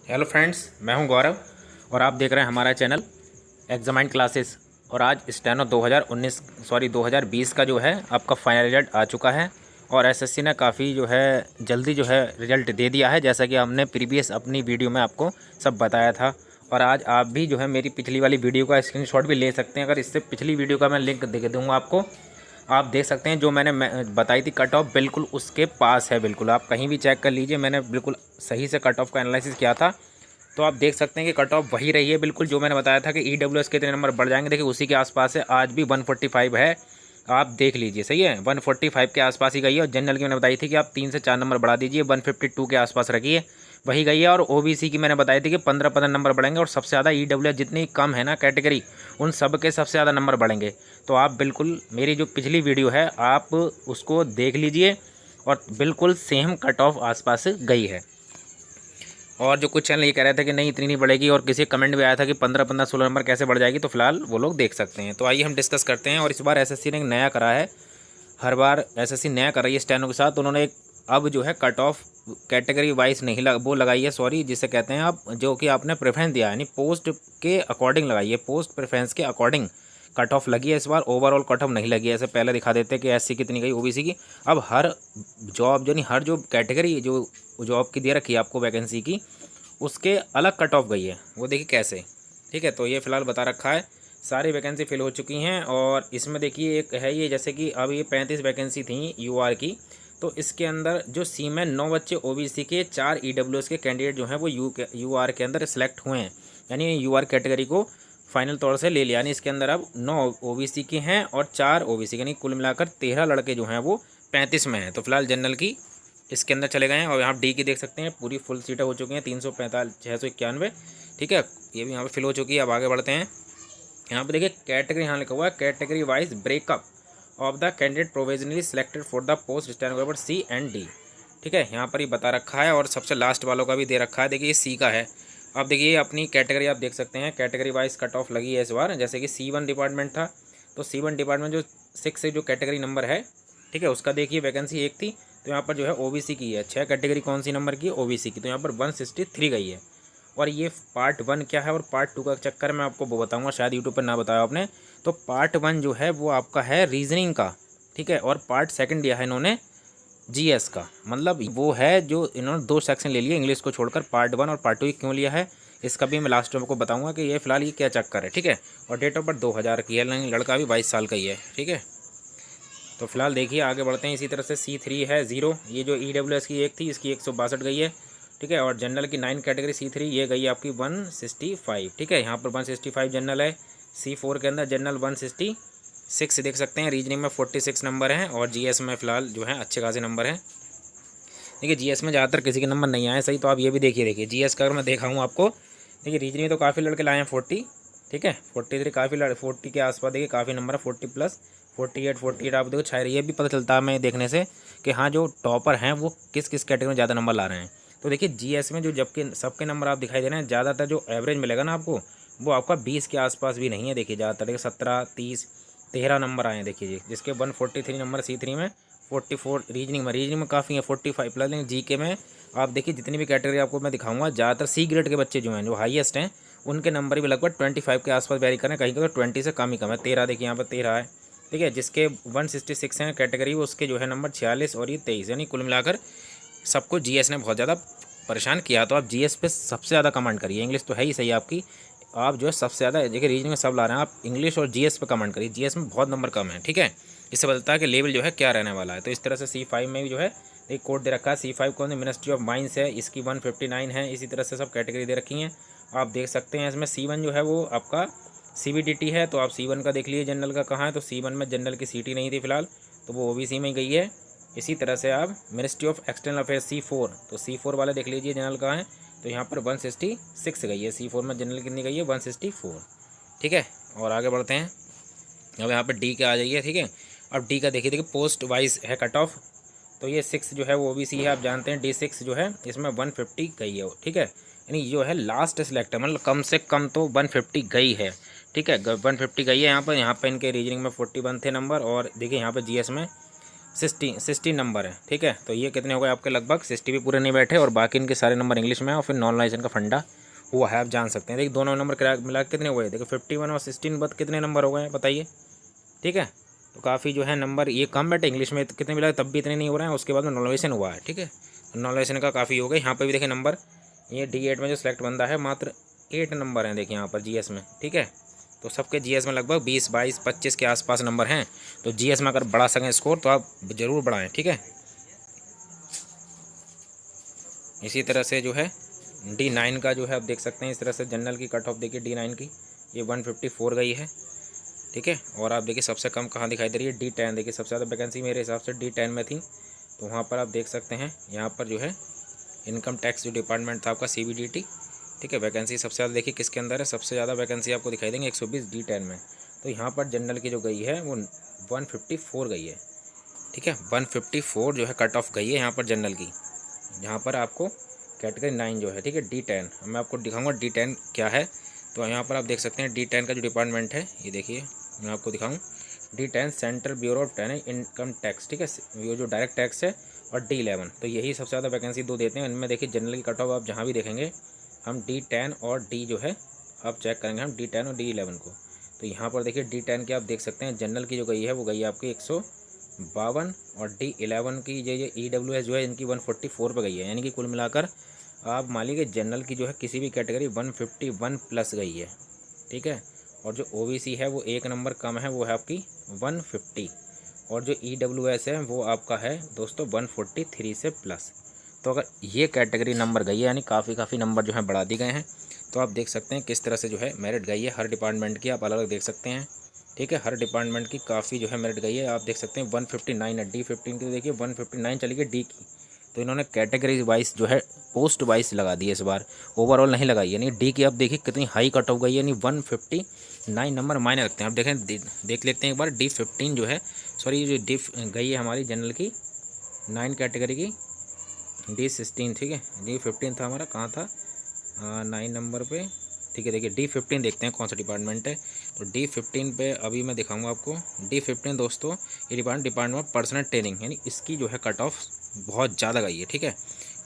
Hello friends, मैं हूं गौरव और आप देख रहे हैं हमारा चैनल एग्जामाइन क्लासेस। और आज स्टेनो 2020 का जो है आपका फाइनल रिजल्ट आ चुका है और एसएससी ने काफ़ी जो है जल्दी जो है रिजल्ट दे दिया है, जैसा कि हमने प्रीवियस अपनी वीडियो में आपको सब बताया था। और आज आप भी जो है मेरी पिछली वाली वीडियो का स्क्रीनशॉट भी ले सकते हैं। अगर इससे पिछली वीडियो का मैं लिंक दे दूँगा आपको, आप देख सकते हैं। जो मैंने बताई थी कट ऑफ बिल्कुल उसके पास है, बिल्कुल आप कहीं भी चेक कर लीजिए। मैंने बिल्कुल सही से कट ऑफ का एनालिसिस किया था, तो आप देख सकते हैं कि कट ऑफ वही रही है बिल्कुल जो मैंने बताया था कि ईडब्ल्यूएस के इतने नंबर बढ़ जाएंगे। देखिए उसी के आसपास है, आज भी 145 है, आप देख लीजिए। सही है, 145 के आसपास ही गई है। और जनरल की मैंने बताई थी कि आप 3 से 4 नंबर बढ़ा दीजिए, 152 के आसपास रखिए, वही गई है। और ओबीसी की मैंने बताई थी कि 15-15 नंबर बढ़ेंगे और सबसे ज़्यादा ईडब्ल्यूएस जितनी कम है ना कैटेगरी, उन सब के सबसे ज़्यादा नंबर बढ़ेंगे। तो आप बिल्कुल मेरी जो पिछली वीडियो है आप उसको देख लीजिए और बिल्कुल सेम कट ऑफ आसपास गई है। और जो कुछ चैनल ये कह रहे थे कि नहीं इतनी नहीं बढ़ेगी, और किसी कमेंट भी आया था कि 15-15-16 नंबर कैसे बढ़ जाएगी, तो फिलहाल वो लोग देख सकते हैं। तो आइए हम डिस्कस करते हैं। और इस बार एसएससी ने एक नया करा है, हर बार एसएससी नया कर रही है स्टेनो के साथ। तो उन्होंने एक अब जो है कट ऑफ कैटेगरी वाइज नहीं वो लगाई है, सॉरी, जिसे कहते हैं आप जो कि आपने प्रेफरेंस दिया है, यानी पोस्ट के अकॉर्डिंग लगाई है, पोस्ट प्रेफरेंस के अकॉर्डिंग कट ऑफ लगी है इस बार। ओवरऑल कट ऑफ नहीं लगी है, ऐसे पहले दिखा देते कि एससी कितनी गई, ओबीसी की। अब हर जॉब यानी हर जो कैटेगरी जो जॉब की दे रखी है आपको वैकेंसी की, उसके अलग कट ऑफ गई है। वो देखिए कैसे, ठीक है। तो ये फिलहाल बता रखा है, सारी वैकेंसी फिल हो चुकी हैं। और इसमें देखिए एक है ये, जैसे कि अब ये 35 वैकेंसी थी यूआर की, तो इसके अंदर जो सीमेन 9 बच्चे ओबीसी के, 4 ईडब्ल्यूएस के कैंडिडेट जो हैं वो यूआर के अंदर सेलेक्ट हुए हैं, यानी यूआर कैटेगरी को फाइनल तौर से ले लिया। यानी इसके अंदर अब 9 ओबीसी के हैं और 4 ओबीसी के, यानी कुल मिलाकर 13 लड़के जो हैं वो 35 में हैं। तो फिलहाल जनरल की इसके अंदर चले गए हैं। और यहाँ डी की देख सकते हैं पूरी फुल सीटें हो चुकी हैं, 345 691, ठीक है, ये भी यहाँ पे फिल हो चुकी है। अब आगे बढ़ते हैं। यहाँ पे देखिए कैटेगरी यहाँ लिखा हुआ है, category wise breakup of the candidate provisionally selected for the post stenographer C and D, ठीक है, यहाँ पर ही बता रखा है। और सबसे लास्ट वालों का भी दे रखा है, देखिए ये सी का है। अब देखिए अपनी कैटेगरी आप देख सकते हैं, कैटेगरी वाइज कट ऑफ लगी है इस बार। जैसे कि C1 डिपार्टमेंट था, तो C1 डिपार्टमेंट जो 6 से जो कैटेगरी नंबर है, ठीक है, उसका देखिए वैकेंसी एक थी, तो यहाँ पर जो है ओबीसी की है। 6 कैटेगरी कौन सी नंबर की, ओबीसी की, तो यहाँ पर 163 गई है। और ये पार्ट 1 क्या है और पार्ट 2 का चक्कर मैं आपको वो बताऊंगा, शायद यूट्यूब पर ना बताया आपने। तो पार्ट 1 जो है वो आपका है रीजनिंग का, ठीक है, और पार्ट 2 दिया है इन्होंने जीएस का। मतलब वो है जो इन्होंने 2 सेक्शन ले लिए इंग्लिश को छोड़कर, पार्ट 1 और पार्ट 2 क्यों लिया है इसका भी मैं लास्ट में आपको बताऊंगा कि ये फिलहाल ये क्या चक्कर है, ठीक है। और डेट ऑफ बर्थ 2000 की है, लड़का भी 22 साल का ही है, ठीक है। तो फिलहाल देखिए आगे बढ़ते हैं। इसी तरह से C3 है 0, ये जो ईडब्ल्यूएस की एक थी इसकी 162 गई है, ठीक है। और जनरल की 9 कैटेगरी C3 ये गई आपकी 165, ठीक है, यहाँ पर 165 जनरल है। C4 के अंदर जनरल 166 देख सकते हैं। रीजनिंग में 46 नंबर हैं और जीएस में फ़िलहाल जो है अच्छे खासे नंबर हैं। देखिए जीएस में ज़्यादातर किसी के नंबर नहीं आए सही, तो आप ये भी देखिए जीएस का अगर मैं देखा हूँ आपको, देखिए रीजनिंग में तो काफ़ी लड़के लाए हैं 40, ठीक है, 43 काफ़ी 40 के आसपास देखिए काफ़ी नंबर है, 40+, 48 आप देखो शायद ये भी पता चलता है हमें देखने से कि हाँ जो टॉपर हैं वो किस किस कैटेगरी में ज़्यादा नंबर ला रहे हैं। तो देखिए जीएस में जो जबकि सबके नंबर आप दिखाई दे रहे हैं, ज़्यादातर जो एवरेज मिलेगा ना आपको वो आपका 20 के आसपास भी नहीं है। देखिए ज़्यादातर देखिए 17, 30, 13 नंबर आए हैं देखिए जी, जिसके 143 नंबर C3 में, 44 रीजनिंग में काफ़ी है, 45+। लेकिन जीके में आप देखिए जितनी भी कैटेगरी आपको मैं दिखाऊंगा, ज़्यादातर सी ग्रेड के बच्चे जो हैं जो हाईएस्ट हैं उनके नंबर भी लगभग 25 के आसपास वेरी करें, कहीं तो 20 से कम ही कम है। 13 देखिए यहाँ पर 13 है, ठीक है, जिसके 166 हैं कैटेगरी, उसके जो है नंबर 46 और ये 23, यानी कुल मिलाकर सबको जीएस ने बहुत ज़्यादा परेशान किया। तो आप जीएस पे सबसे ज़्यादा कमेंट करिए, इंग्लिश तो है ही सही आपकी, आप जो है सबसे ज़्यादा देखिए रीजनिंग में सब ला रहे हैं, आप इंग्लिश और जीएस पे कमेंट करिए, जीएस में बहुत नंबर कम है, ठीक है। इससे बताता है कि लेवल जो है क्या रहने वाला है। तो इस तरह से C5 में भी जो है एक कोड दे रखा है। C5 कौन है, मिनिस्ट्री ऑफ माइंस है, इसकी 159 है। इसी तरह से सब कैटेगरी दे रखी हैं, आप देख सकते हैं। इसमें C1 जो है वो आपका CBDT है, तो आप C1 का देख लीजिए जनरल का कहाँ है। तो C1 में जनरल की सीट ही नहीं थी फिलहाल, तो वो ओबीसी में ही गई है। इसी तरह से आप ministry of external affairs C4, तो C4 वाले देख लीजिए जनरल कहाँ है, तो यहाँ पर 166 गई है। C4 में जनरल कितनी गई है, 164, ठीक है। और आगे बढ़ते हैं, अब यहाँ पर डी के आ जाइए, ठीक है। अब डी का देखिए पोस्ट वाइज है कट ऑफ, तो ये 6 जो है वो ओबीसी है, आप जानते हैं। D6 जो है इसमें 150 गई है, ठीक है, यानी जो है लास्ट सिलेक्ट है, मतलब कम से कम तो 150 गई है, ठीक है, 150 गई है। यहाँ पर इनके रीजनिंग में 41 थे नंबर, और देखिए यहाँ पर जीएस में 60 नंबर है, ठीक है। तो ये कितने हो गए आपके, लगभग 60 भी पूरे नहीं बैठे, और बाकी इनके सारे नंबर इंग्लिश में है, और फिर नॉर्मलाइजेशन का फंडा हुआ है, आप जान सकते हैं। देखिए दोनों नंबर मिला के कितने हुए, देखिए 51 और 16 बट कितने नंबर हो गए बताइए, ठीक है। तो काफ़ी जो है नंबर ये कम बैठे, इंग्लिश में कितने मिला तब भी इतने नहीं हो रहे हैं, उसके बाद में नॉर्मलाइजेशन हुआ है, ठीक है। नॉर्मलाइजेशन का काफ़ी हो गए। यहाँ पर भी देखिए नंबर, ये D8 में जो सिलेक्ट बंदा है मात्र 8 नंबर हैं, देखिए यहाँ पर GS में, ठीक है। तो सबके GS में लगभग 20, 22, 25 के आसपास नंबर हैं। तो GS में अगर बढ़ा सकें स्कोर तो आप ज़रूर बढ़ाएं, ठीक है। इसी तरह से जो है D9 का जो है आप देख सकते हैं, इस तरह से जनरल की कट ऑफ देखिए D9 की, ये 154 गई है, ठीक है। और आप देखिए सबसे कम कहाँ दिखाई दे रही है, D10, देखिए सबसे ज़्यादा वैकेंसी मेरे हिसाब से D10 में थी। तो वहाँ पर आप देख सकते हैं, यहाँ पर जो है इनकम टैक्स जो डिपार्टमेंट था आपका CBDT, ठीक है। वैकेंसी सबसे ज़्यादा देखिए किसके अंदर है, सबसे ज़्यादा वैकेंसी आपको दिखाई देंगे 120 D10 में। तो यहाँ पर जनरल की जो गई है वो 154 गई है, ठीक है। 154 जो है कट ऑफ गई है यहाँ पर जनरल की, यहाँ पर आपको कैटेगरी 9 जो है, ठीक है, D10। मैं आपको दिखाऊंगा D10 क्या है। तो यहाँ पर आप देख सकते हैं D10 का जो डिपार्टमेंट है, ये देखिए मैं आपको दिखाऊँ, D10 central bureau of income tax, ठीक है, वो जो डायरेक्ट टैक्स है, और D11। तो यही सबसे ज़्यादा वैकेंसी दो देते हैं। इनमें देखिए जनरल की कट ऑफ आप जहाँ भी देखेंगे, हम D10 और D जो है आप चेक करेंगे, हम D10 और D11 को। तो यहाँ पर देखिए D10 के आप देख सकते हैं जनरल की जो गई है वो गई है आपकी 152, और D11 की ये EWS जो है इनकी 144 पे गई है। यानी कि कुल मिलाकर आप मान लीजिए जनरल की जो है किसी भी कैटेगरी 151 प्लस गई है, ठीक है। और जो OBC है वो एक नंबर कम है, वो है आपकी 150, और जो EWS है वो आपका है दोस्तों 143 से प्लस। तो अगर ये कैटेगरी नंबर गई है, यानी काफ़ी नंबर जो है बढ़ा दिए गए हैं। तो आप देख सकते हैं किस तरह से जो है मेरिट गई है हर डिपार्टमेंट की, आप अलग अलग देख सकते हैं, ठीक है। हर डिपार्टमेंट की काफ़ी जो है मेरिट गई है। आप देख सकते हैं 159 है D15 की, तो देखिए 159 चली गई D की। तो इन्होंने कैटेगरी वाइज जो है पोस्ट वाइज लगा दी है इस बार, ओवरऑल नहीं लगाई। यानी D की आप देखिए कितनी हाई कट ऑफ गई है, यानी 159 नंबर मायने रखते हैं। आप देखें देख लेते हैं एक बार D15 जो है, सॉरी जो D गई है हमारी जनरल की 9 कैटेगरी की D16, ठीक है। D15 था हमारा, कहाँ था 9 नंबर पे, ठीक है। देखिए D15 देखते हैं कौन सा डिपार्टमेंट है। तो D15 पे अभी मैं दिखाऊंगा आपको। D15 दोस्तों ये डिपार्टमेंट ऑफ पर्सनल ट्रेनिंग, यानी इसकी जो है कट ऑफ बहुत ज़्यादा गई है, ठीक है।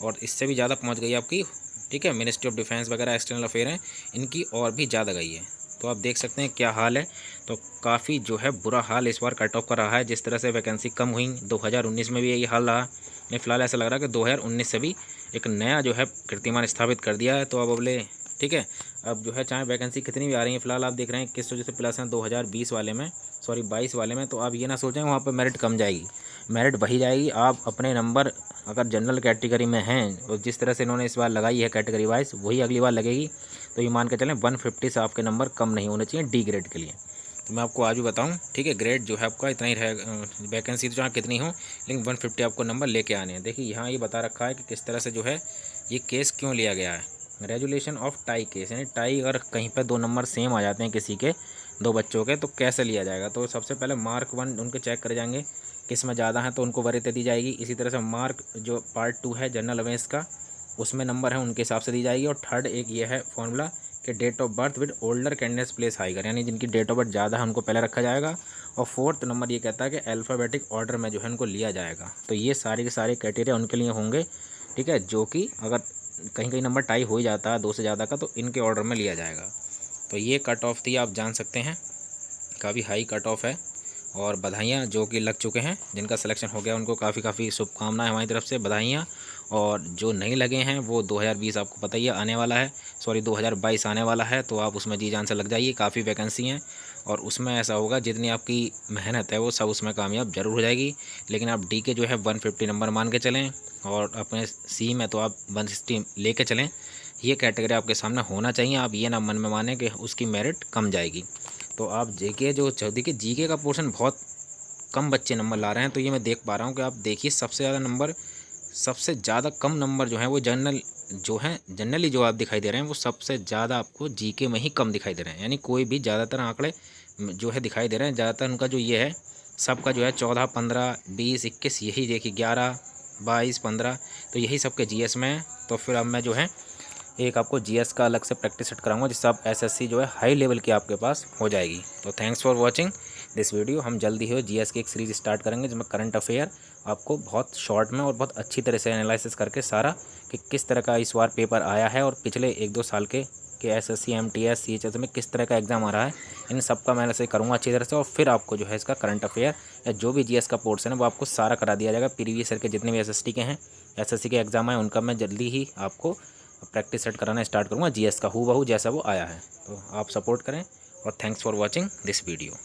और इससे भी ज़्यादा पहुंच गई आपकी, ठीक है। मिनिस्ट्री ऑफ डिफेंस वगैरह एक्सटर्नल अफेयर हैं, इनकी और भी ज़्यादा गई है। तो आप देख सकते हैं क्या हाल है। तो काफ़ी जो है बुरा हाल इस बार कट ऑफ का रहा है। जिस तरह से वैकेंसी कम हुई 2019 में भी यही हाल रहा। नहीं, फ़िलहाल ऐसा लग रहा है कि 2019 से भी एक नया जो है कीर्तिमान स्थापित कर दिया है। तो अब अगले, ठीक है, अब जो है चाहे वैकेंसी कितनी भी आ रही है, फिलहाल आप देख रहे हैं 2100 जैसे प्लस हैं 2020 वाले में, सॉरी 22 वाले में। तो आप ये ना सोचें वहाँ पर मेरिट कम जाएगी, मेरिट वही जाएगी। आप अपने नंबर अगर जनरल कैटेगरी में हैं, और जिस तरह से इन्होंने इस बार लगाई है कैटेगरी वाइज, वही अगली बार लगेगी। तो ये मान के चलें 150 से आपके नंबर कम नहीं होने चाहिए D ग्रेड के लिए। तो मैं आपको आज भी बताऊं, ठीक है, ग्रेड जो है आपका इतना ही रहेगा, वैकेंसी तो जहाँ कितनी हो, लेकिन 150 आपको नंबर लेके आने हैं। देखिए यहाँ ये बता रखा है कि किस तरह से जो है ये केस क्यों लिया गया है। रेजुलेशन ऑफ टाई केस, यानी टाई अगर कहीं पर 2 नंबर सेम आ जाते हैं किसी के, 2 बच्चों के, तो कैसे लिया जाएगा। तो सबसे पहले मार्क 1 उनके चेक करे जाएंगे, किस में ज़्यादा है तो उनको वरीयता दी जाएगी। इसी तरह से मार्क जो पार्ट 2 है जनरल अवेयर्स का, उसमें नंबर है उनके हिसाब से दी जाएगी। और थर्ड एक ये है फॉर्मूला कि date of birth with older candidates place higher, यानी जिनकी डेट ऑफ बर्थ ज़्यादा है उनको पहले रखा जाएगा। और फोर्थ नंबर ये कहता है कि अल्फ़ाबेटिक ऑर्डर में जो है उनको लिया जाएगा। तो ये सारे के सारे क्राइटेरिया उनके लिए होंगे, ठीक है, जो कि अगर कहीं कहीं नंबर टाई हो जाता है 2 से ज़्यादा का, तो इनके ऑर्डर में लिया जाएगा। तो ये कट ऑफ थी, आप जान सकते हैं काफ़ी हाई कट ऑफ है। और बधाइयाँ जो कि लग चुके हैं, जिनका सिलेक्शन हो गया उनको काफ़ी शुभकामनाएं हमारी तरफ से, बधाइयाँ। और जो नहीं लगे हैं वो 2020 आपको पता ही है आने वाला है, सॉरी 2022 आने वाला है। तो आप उसमें जी जान से लग जाइए, काफ़ी वैकेंसी हैं। और उसमें ऐसा होगा जितनी आपकी मेहनत है वो सब उसमें कामयाब जरूर हो जाएगी। लेकिन आप D के जो है 150 नंबर मान के चलें, और अपने C में तो आप 160 ले कर चलें। ये कैटेगरी आपके सामने होना चाहिए। आप ये ना मन में माने कि उसकी मेरिट कम जाएगी। तो आप JK जो देखिए GK का पोर्शन बहुत कम बच्चे नंबर ला रहे हैं। तो ये मैं देख पा रहा हूँ कि आप देखिए सबसे ज़्यादा नंबर, सबसे ज़्यादा कम नंबर जो है वो जनरली जो आप दिखाई दे रहे हैं वो सबसे ज़्यादा आपको GK में ही कम दिखाई दे रहे हैं। यानी कोई भी ज़्यादातर आंकड़े जो है दिखाई दे रहे हैं, ज़्यादातर उनका जो ये है सबका जो है 14, 15, 20, 21, यही देखिए 11, 22, 15, तो यही सबके GS में है। तो फिर अब मैं जो है एक आपको GS का अलग से प्रैक्टिस सेट कराऊंगा, जिससे आप SSC जो है हाई लेवल की आपके पास हो जाएगी। तो thanks for watching. This video. हम जल्दी ही जीएस की एक सीरीज स्टार्ट करेंगे जिसमें करंट अफेयर आपको बहुत शॉर्ट में और बहुत अच्छी तरह से एनालिसिस करके सारा कि किस तरह का इस बार पेपर आया है और पिछले 1-2 साल के एसएससी, एमटीएस, सीएचएस में किस तरह का एग्जाम आ रहा है, इन सब का मैं एनालिसिस करूँगा अच्छी तरह से। और फिर आपको जो है इसका करंट अफेयर या जो भी जीएस का पोर्शन है वो आपको सारा करा दिया जाएगा। प्रीवियस ईयर के जितने भी एसएसटी के हैं, एसएससी के एग्जाम आए, उनका मैं जल्दी ही आपको प्रैक्टिस सेट कराना स्टार्ट करूँगा जीएस का हूबहू जैसा वो आया है। तो आप सपोर्ट करें और thanks for watching this video.